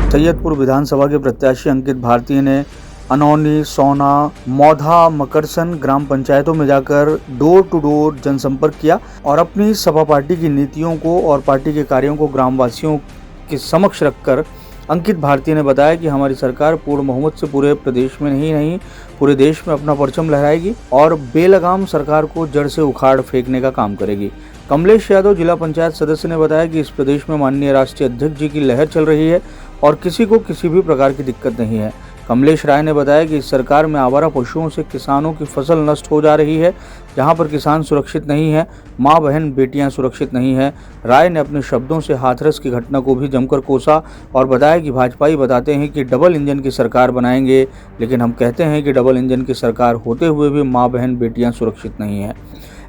सैयदपुर विधानसभा के प्रत्याशी अंकित भारती ने अनौनी, सौना, मौधा, मकरसन ग्राम पंचायतों में जाकर डोर टू डोर जनसंपर्क किया और अपनी सपा पार्टी की नीतियों को और पार्टी के कार्यों को ग्रामवासियों के समक्ष रखकर अंकित भारती ने बताया कि हमारी सरकार पूर्ण बहुमत से पूरे प्रदेश में नहीं पूरे देश में अपना परचम लहराएगी और बेलगाम सरकार को जड़ से उखाड़ फेंकने का काम करेगी। कमलेश यादव जिला पंचायत सदस्य ने बताया कि इस प्रदेश में माननीय राष्ट्रीय अध्यक्ष जी की लहर चल रही है और किसी को किसी भी प्रकार की दिक्कत नहीं है। कमलेश राय ने बताया कि इस सरकार में आवारा पशुओं से किसानों की फसल नष्ट हो जा रही है। जहां पर किसान सुरक्षित नहीं है, मां बहन बेटियां सुरक्षित नहीं है। राय ने अपने शब्दों से हाथरस की घटना को भी जमकर कोसा और बताया कि भाजपाई बताते हैं कि डबल इंजन की सरकार बनाएंगे, लेकिन हम कहते हैं कि डबल इंजन की सरकार होते हुए भी मां बहन बेटियां सुरक्षित नहीं है।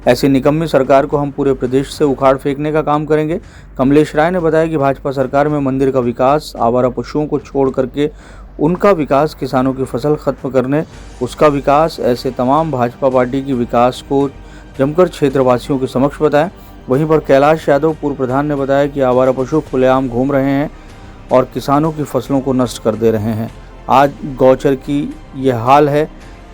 ऐसी निकम्मी सरकार को हम पूरे प्रदेश से उखाड़ फेंकने का काम करेंगे। कमलेश राय ने बताया कि भाजपा सरकार में मंदिर का विकास, आवारा पशुओं को छोड़ करके उनका विकास, किसानों की फसल खत्म करने उसका विकास, ऐसे तमाम भाजपा पार्टी की विकास को जमकर क्षेत्रवासियों के समक्ष बताया। वहीं पर कैलाश यादव पूर्व प्रधान ने बताया कि आवारा पशु खुलेआम घूम रहे हैं और किसानों की फसलों को नष्ट कर दे रहे हैं। आज गौचर की यह हाल है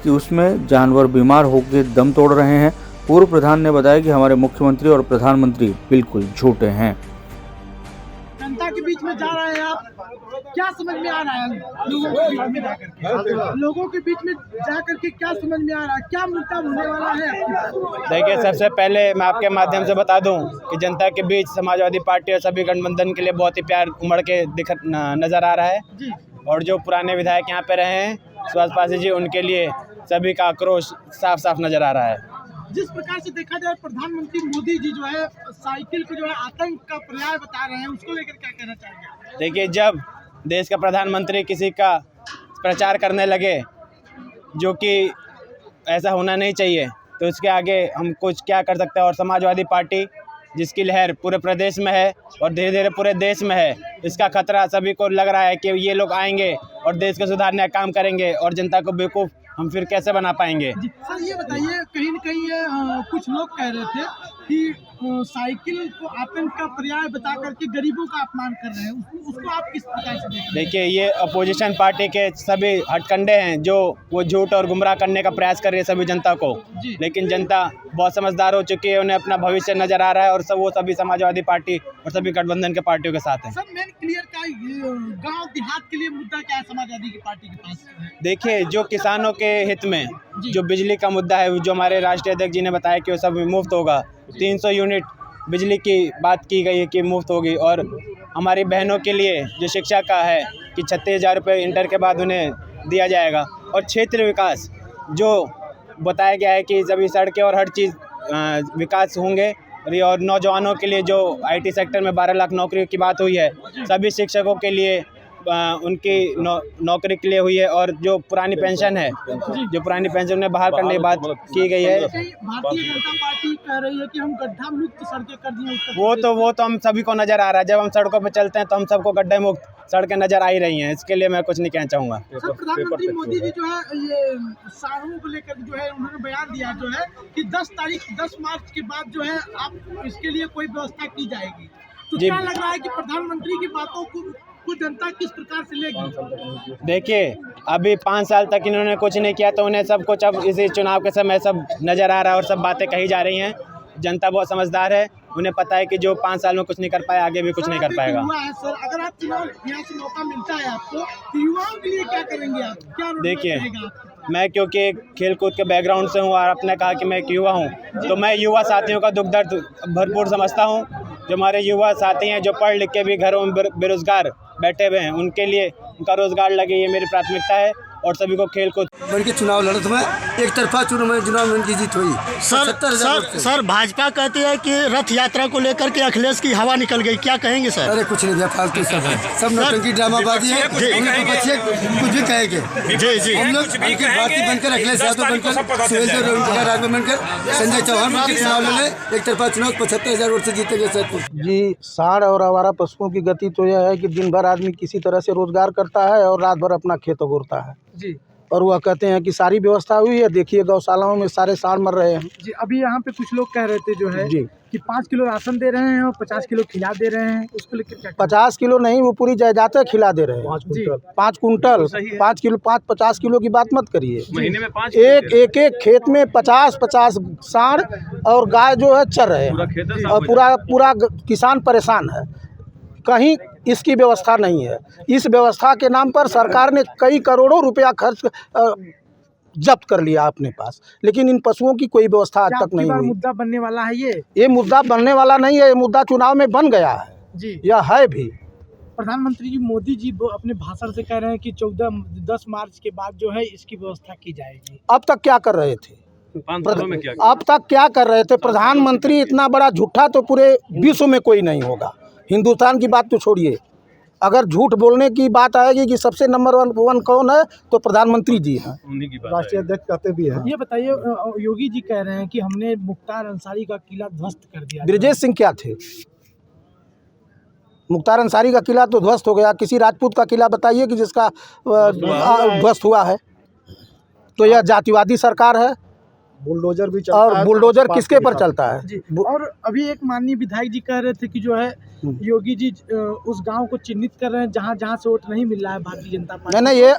कि उसमें जानवर बीमार होकर दम तोड़ रहे हैं। पूर्व प्रधान ने बताया कि हमारे मुख्यमंत्री और प्रधानमंत्री बिल्कुल झूठे हैं। जनता के बीच में जा रहे हैं आप, क्या समझ में आ रहा है लोगों के बीच में जाकर के क्या समझ में आ रहा है, क्या मुद्दा होने वाला है? देखिए, सबसे पहले मैं आपके माध्यम से बता दूं कि जनता के बीच समाजवादी पार्टी और सभी गठबंधन के लिए बहुत ही प्यार उमड़ के नजर आ रहा है जी। और जो पुराने विधायक यहाँ पे रहे हैं सुभाष पासी जी, उनके लिए सभी का आक्रोश साफ साफ नजर आ रहा है। जिस प्रकार से देखा जाए, प्रधानमंत्री मोदी जी जो है साइकिल को जो है आतंक का पर्याय बता रहे हैं, उसको लेकर क्या कहना चाहेंगे? देखिए, जब देश का प्रधानमंत्री किसी का प्रचार करने लगे जो कि ऐसा होना नहीं चाहिए, तो उसके आगे हम कुछ क्या कर सकते हैं। और समाजवादी पार्टी जिसकी लहर पूरे प्रदेश में है और धीरे धीरे पूरे देश में है, इसका खतरा सभी को लग रहा है कि ये लोग आएंगे और देश को सुधारने का काम करेंगे और जनता को बेवकूफ़ हम फिर कैसे बना पाएंगे। सर ये बताइए, कहीं न कहीं कुछ लोग कह रहे थे कि साइकिल को आतंक का पर्याय बता करके गरीबों का अपमान कर रहे हैं, उसको आप किस प्रकार से देखते हैं? देखिए, ये अपोजिशन पार्टी के सभी हथकंडे हैं जो वो झूठ और गुमराह करने का प्रयास कर रही है सभी जनता को। लेकिन जनता बहुत समझदार हो चुकी है, उन्हें अपना भविष्य नजर आ रहा है और वो सभी समाजवादी पार्टी और सभी गठबंधन के पार्टियों के साथ हैं। सर मेन क्लियर का गांव देहात के लिए मुद्दा क्या है समाजवादी की पार्टी के पास? देखिए, जो किसानों के हित में जो बिजली का मुद्दा है, जो हमारे राष्ट्रीय अध्यक्ष जी ने बताया कि वो सब मुफ्त होगा। 300 यूनिट बिजली की बात की गई है कि मुफ्त होगी। और हमारी बहनों के लिए जो शिक्षा का है कि 36,000 रुपये इंटर के बाद उन्हें दिया जाएगा। और क्षेत्र विकास जो बताया गया है कि सभी सड़कें और हर चीज़ विकास होंगे। और नौजवानों के लिए जो IT सेक्टर में 12 लाख नौकरियों की बात हुई है, सभी शिक्षकों के लिए उनकी नौकरी के लिए हुई है। और जो पुरानी पेंशन है, जो पुरानी पेंशन उन्हें बाहर करने की बात की गई है। भारतीय जनता पार्टी कह रही है कि हम गड्ढा मुक्त सड़कें कर दिए। वो तो हम सभी को नजर आ रहा है। जब हम सड़कों पर चलते हैं तो हम सबको गड्ढे मुक्त सड़कें नजर आ ही रही हैं। इसके लिए मैं कुछ नहीं कहना चाहूँगा। सर प्रधानमंत्री मोदी जी जो है ये साढ़ों को लेकर जो है उन्होंने बयान दिया जो है कि 10 मार्च के बाद जो है आप इसके लिए कोई व्यवस्था की जाएगी। तो क्या लग रहा है कि प्रधानमंत्री की बातों को जनता किस प्रकार से लेगी? देखिए, अभी 5 साल तक इन्होंने कुछ नहीं किया, तो उन्हें सब कुछ अब इसी चुनाव के समय सब नज़र आ रहा है और सब बातें कही जा रही हैं। जनता बहुत समझदार है, उन्हें पता है कि जो 5 साल में कुछ नहीं कर पाया, आगे भी कुछ नहीं कर पाएगा। सर अगर आप चुनाव यहाँ से मौका मिलता है आपको, तो युवाओं के लिए क्या करेंगे आप? क्या देखिए, मैं क्योंकि खेलकूद के बैकग्राउंड से हूँ और आपने कहा कि मैं एक युवा हूँ, तो मैं युवा साथियों का दुख दर्द भरपूर समझता हूँ। जो हमारे युवा साथी हैं जो पढ़ लिख के भी घरों में बेरोजगार बैठे हुए हैं, उनके लिए उनका रोजगार लगे, ये मेरी प्राथमिकता है। और सभी को खेल कूद बन के चुनाव लड़त में एक तरफा चुनाव में उनकी जीत हुई। सर भाजपा कहती है कि रथ यात्रा को लेकर के अखिलेश की हवा निकल गई, क्या कहेंगे सर? अरे कुछ नहीं भैया, फालतू सब है, सब नौटंकी ड्रामाबाजी है। कुछ भी कहेंगे जी हम लोग भारतीय बनकर, अखिलेश यादव बनकर, सुहेल राघव बनकर, संजय चौहान बनकर चुनाव लड़े। एक तरफा चुनाव 75,000 वोट से जीतेंगे सर। जी, सांड और आवारा पशुओं की गति तो यह है कि दिन भर आदमी किसी तरह से रोजगार करता है और रात भर अपना खेत उगोरता है जी। और वह कहते हैं कि सारी व्यवस्था हुई है। देखिए गौशालाओं में सारे सांड मर रहे हैं। जी, अभी यहाँ पे कुछ लोग कह रहे थे जो है जी कि 5 किलो राशन दे रहे हैं और 50 किलो खिला दे रहे हैं, उसको लेकर क्या? 50 किलो नहीं, वो पूरी जायदाद खिला दे रहे हैं। 5 कुंटल 5 किलो 50 किलो की बात मत करिए। महीने में 5 एक खेत में 50 सांड और गाय जो है चर रहे हैं और पूरा किसान परेशान है। कहीं इसकी व्यवस्था नहीं है। इस व्यवस्था के नाम पर सरकार ने कई करोड़ों रुपया खर्च जब्त कर लिया अपने पास, लेकिन इन पशुओं की कोई व्यवस्था आज तक नहीं हुई। मुद्दा बनने वाला है ये मुद्दा बनने वाला नहीं है। ये मुद्दा चुनाव में बन गया है जी। यह है भी। प्रधानमंत्री जी मोदी जी अपने भाषण से कह रहे हैं कि 10 मार्च के बाद जो है इसकी व्यवस्था की जाएगी। अब तक क्या कर रहे थे? अब तक क्या कर रहे थे? प्रधानमंत्री इतना बड़ा झूठा तो पूरे विश्व में कोई नहीं होगा। हिंदुस्तान की बात तो छोड़िए, अगर झूठ बोलने की बात आएगी कि सबसे नंबर 1 कौन है तो प्रधानमंत्री जी हैं। राष्ट्रीय अध्यक्ष कहते भी हैं। ये बताइए, योगी जी कह रहे हैं कि हमने मुख्तार अंसारी का किला ध्वस्त कर दिया। ब्रजेश सिंह क्या थे? मुख्तार अंसारी का किला तो ध्वस्त हो गया। किसी राजपूत का किला बताइए कि जिसका ध्वस्त हुआ है। तो यह जातिवादी सरकार है। बुलडोजर भी चलता और है, बुलडोजर किसके पर चलता है? जी। और अभी एक माननीय विधायक जी कह रहे थे कि जो है योगी जी उस गांव को चिन्हित कर रहे हैं जहां से वोट नहीं मिल रहा है भारतीय जनता पार्टी। नहीं, ये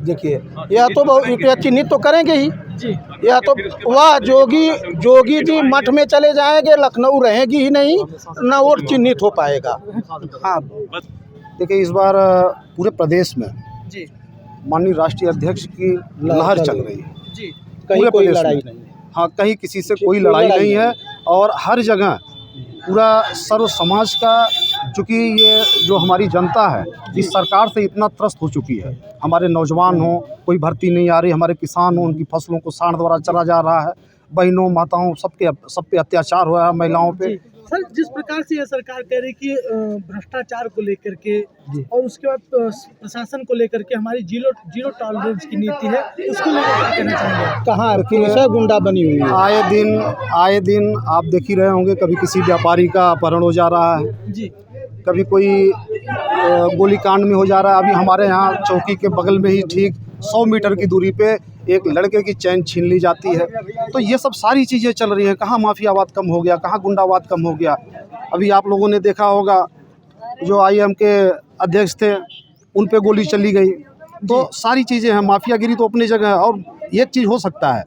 देखिए, यह तो चिन्हित तो करेंगे ही जी। यह तो वह जोगी जी मठ में चले जाएंगे, लखनऊ रहेगी ही नहीं, न वोट चिन्हित हो पाएगा। हाँ, देखिए इस बार पूरे प्रदेश में जी माननीय राष्ट्रीय अध्यक्ष की लहर चल रही है जी। कहीं पूरे कोई प्रदेश लड़ाई में। नहीं। हाँ, कहीं किसी से कोई लड़ाई नहीं है और हर जगह पूरा सर्व समाज का, चूँकि ये जो हमारी जनता है इस सरकार से इतना त्रस्त हो चुकी है। हमारे नौजवान हों, कोई भर्ती नहीं आ रही, हमारे किसान हों, उनकी फसलों को सांड द्वारा चला जा रहा है, बहनों माताओं सब पे अत्याचार हो रहा है, महिलाओं पे। सर, जिस प्रकार से यह सरकार कह रही कि भ्रष्टाचार को लेकर के और उसके बाद प्रशासन को लेकर के हमारी जीरो टॉलरेंस की नीति है, उसको लेकर क्या कहना चाहेंगे? कहाँ कैसे गुंडा बनी हुई है? आए दिन आप देख ही रहे होंगे, कभी किसी व्यापारी का अपहरण हो जा रहा है जी, कभी कोई गोलीकांड में हो जा रहा है। अभी हमारे यहाँ चौकी के बगल में ही ठीक 100 मीटर की दूरी पे एक लड़के की चैन छीन ली जाती है। तो ये सब सारी चीज़ें चल रही हैं। कहाँ माफियावाद कम हो गया, कहाँ गुंडावाद कम हो गया। अभी आप लोगों ने देखा होगा जो IM के अध्यक्ष थे उन पे गोली चली गई। तो सारी चीज़ें हैं, माफियागिरी तो अपनी जगह है। और एक चीज़ हो सकता है,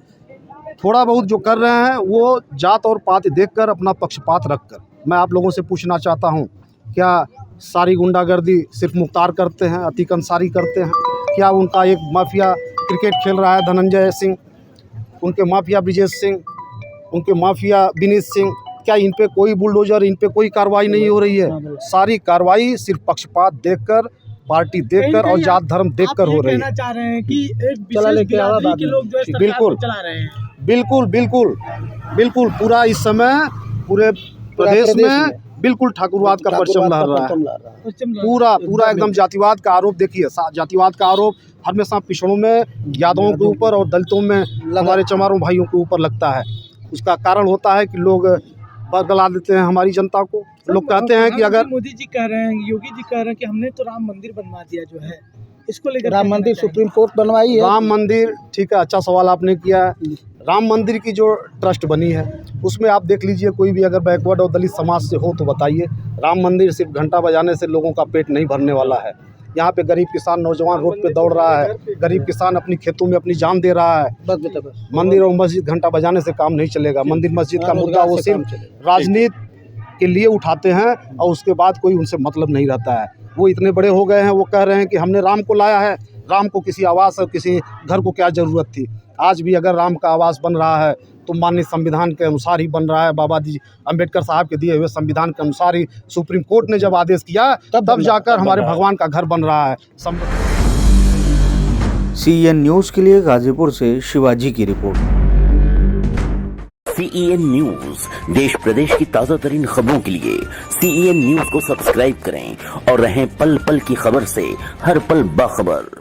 थोड़ा बहुत जो कर रहे हैं वो जात और पात देखकर, अपना पक्षपात रखकर। मैं आप लोगों से पूछना चाहता हूँ, क्या सारी गुंडागर्दी सिर्फ मुख्तार करते हैं, अतीक अंसारी करते हैं? क्या उनका एक माफिया क्रिकेट खेल रहा है धनंजय सिंह, उनके माफिया ब्रजेश सिंह, उनके माफिया विनीत सिंह, क्या इन पे कोई बुलडोजर, इन पे कोई कार्रवाई नहीं हो रही है? सारी कार्रवाई सिर्फ पक्षपात देखकर, पार्टी देखकर और जात धर्म देखकर हो रही है। कहना चाह रहे हैं कि एक विशेष बिरादरी के लोग जो है सरकार को चला रहे हैं। बिल्कुल पूरा इस समय पूरे प्रदेश में बिल्कुल ठाकुरवाद का परचम लहर रहा है। पूरा एकदम जातिवाद का आरोप। देखिए, जातिवाद का आरोप हमेशा पिछड़ों में, यादवों के ऊपर और दलितों में, हमारे चमारों भाइयों के ऊपर लगता है। उसका कारण होता है कि लोग बदला देते हैं हमारी जनता को। लोग कहते हैं कि अगर मोदी जी कह रहे हैं, योगी जी कह रहे हैं कि हमने तो राम मंदिर बनवा दिया जो है, इसको लेकर राम मंदिर सुप्रीम कोर्ट बनवाई है। राम मंदिर, ठीक है, अच्छा सवाल आपने किया है। राम मंदिर की जो ट्रस्ट बनी है उसमें आप देख लीजिए, कोई भी अगर बैकवर्ड और दलित समाज से हो तो बताइए। राम मंदिर सिर्फ घंटा बजाने से लोगों का पेट नहीं भरने वाला है। यहाँ पे गरीब किसान नौजवान रोड पे दौड़ रहा है, गरीब किसान अपनी खेतों में अपनी जान दे रहा है। मंदिर और मस्जिद घंटा बजाने से काम नहीं चलेगा। मंदिर मस्जिद का मुद्दा वो सिर्फ राजनीति के लिए उठाते हैं और उसके बाद कोई उनसे मतलब नहीं रहता है। वो इतने बड़े हो गए हैं, वो कह रहे हैं कि हमने राम को लाया है, राम को किसी आवास और किसी घर को क्या ज़रूरत थी। आज भी अगर राम का आवास बन रहा है तो माननीय संविधान के अनुसार ही बन रहा है। बाबा जी अम्बेडकर साहब के दिए हुए संविधान के अनुसार ही सुप्रीम कोर्ट ने जब आदेश किया तब जाकर हमारे भगवान का घर बन रहा है। CEN न्यूज़ के लिए गाजीपुर से शिवाजी की रिपोर्ट। CEN न्यूज देश प्रदेश की ताजा तरीन खबरों के लिए CEN न्यूज को सब्सक्राइब करें और रहें पल पल की खबर से हर पल बाखबर।